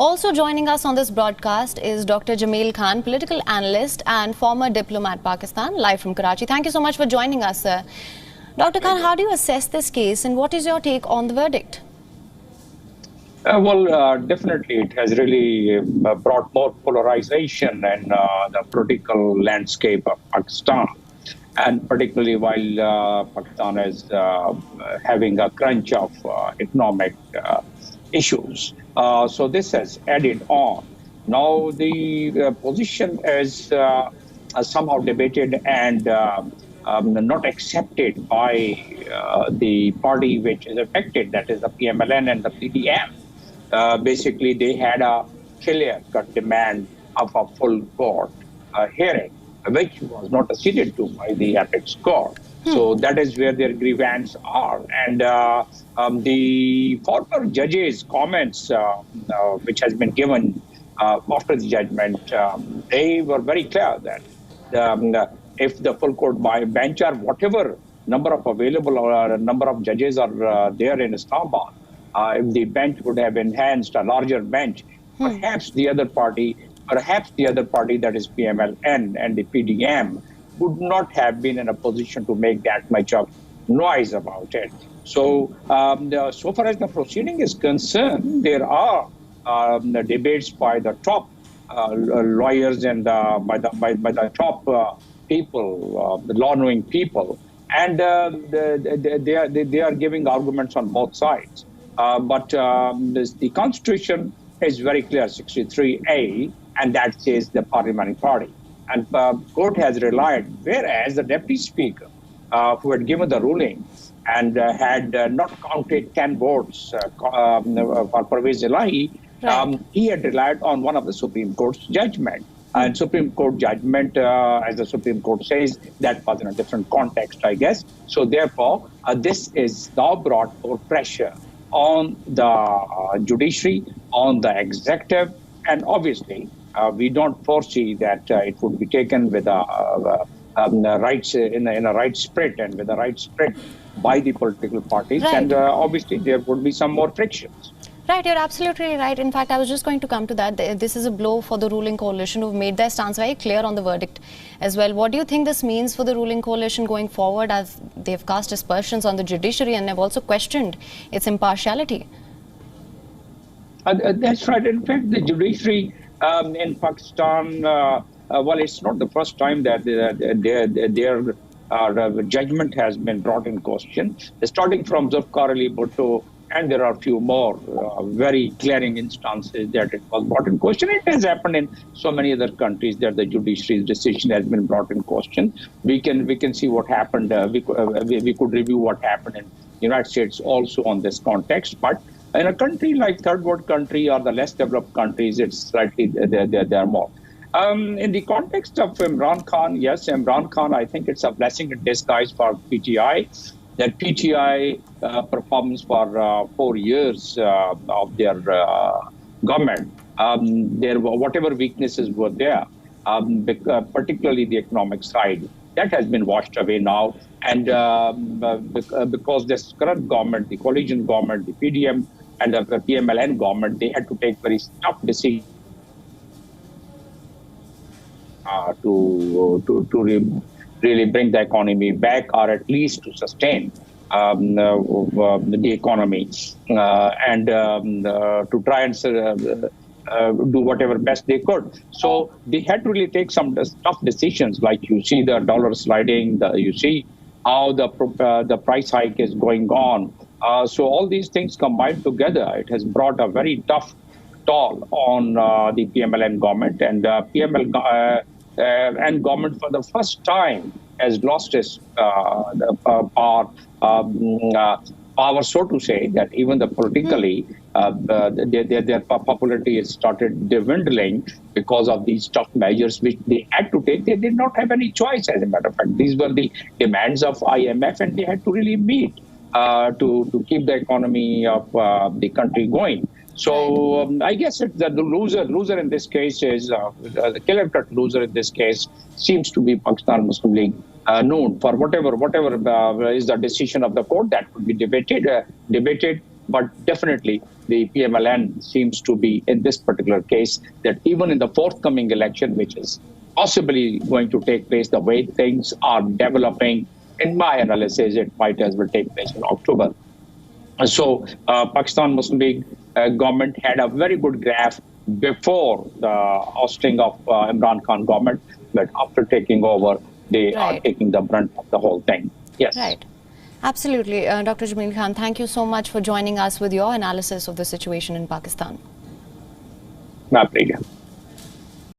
Also joining us on this broadcast is Dr. Jamil Khan, political analyst and former diplomat Pakistan, live from Karachi. Thank you so much for joining us, sir. Dr. Khan, how do you assess this case and what is your take on the verdict? Definitely it has really brought more polarization in the political landscape of Pakistan. And particularly while Pakistan is having a crunch of economic issues. So this has added on. Now the position is somehow debated and not accepted by the party which is affected, that is the PMLN and the PDM. Basically, they had a clear-cut demand of a full court hearing, which was not acceded to by the apex court. So that is where their grievance are. And the former judge's comments, which has been given after the judgment, they were very clear that if the full court by bench or whatever number of available or number of judges are there in Islamabad, if the bench would have enhanced a larger bench, perhaps the other party that is PMLN and the PDM would not have been in a position to make that much of noise about it. So, so far as the proceeding is concerned, there are debates by the top lawyers and by the top people, the law-knowing people, and they are giving arguments on both sides. But the Constitution is very clear, 63A, and that says the parliamentary party. And court has relied, whereas the deputy speaker, who had given the ruling and had not counted 10 votes for Parvez Elahi, he had relied on one of the Supreme Court's judgment. And Supreme Court judgment, as the Supreme Court says, that was in a different context, I guess. So therefore, this is now brought more pressure on the judiciary, on the executive, and obviously we don't foresee that it would be taken with rights in a right spirit and with a right spirit by the political parties, and obviously there would be some more frictions. Right, you're absolutely right. In fact, I was just going to come to that. This is a blow for the ruling coalition who've made their stance very clear on the verdict as well. What do you think this means for the ruling coalition going forward, as they've cast aspersions on the judiciary and have also questioned its impartiality? That's right. In fact, the judiciary in Pakistan, well, it's not the first time that their judgment has been brought in question. Starting from Zulfikar Ali Bhutto, and there are a few more very glaring instances that it was brought in question. It has happened in so many other countries that the judiciary's decision has been brought in question. We can see what happened. We could review what happened in the United States also on this context. But in a country like third world country or the less developed countries, it's slightly there are more. In the context of Imran Khan, yes, Imran Khan, I think it's a blessing in disguise for PTI. That PTI performance for 4 years of their government, whatever weaknesses were there, particularly the economic side, that has been washed away now. And because this current government, the coalition government, the PDM and the PMLN government, they had to take very tough decisions to really bring the economy back, or at least to sustain the economy and to try and do whatever best they could. So they had to really take some tough decisions, like you see the dollar sliding, you see how the price hike is going on. So all these things combined together, it has brought a very tough toll on the PMLN government, and and government for the first time has lost its power, so to say, that even the politically their popularity has started dwindling because of these tough measures which they had to take. They did not have any choice, as a matter of fact. These were the demands of IMF, and they had to really meet to keep the economy of the country going. So I guess the loser in this case is the clear-cut loser in this case seems to be Pakistan Muslim League Noon. For whatever is the decision of the court, that could be debated. But definitely the PMLN seems to be, in this particular case, that even in the forthcoming election, which is possibly going to take place, the way things are developing, in my analysis, it might as well take place in October. So Pakistan Muslim League government had a very good graph before the ousting of Imran Khan government, but after taking over, they are Right. taking the brunt of the whole thing. Yes. Right. Absolutely. Dr. Jamil Khan, thank you so much for joining us with your analysis of the situation in Pakistan. My pleasure.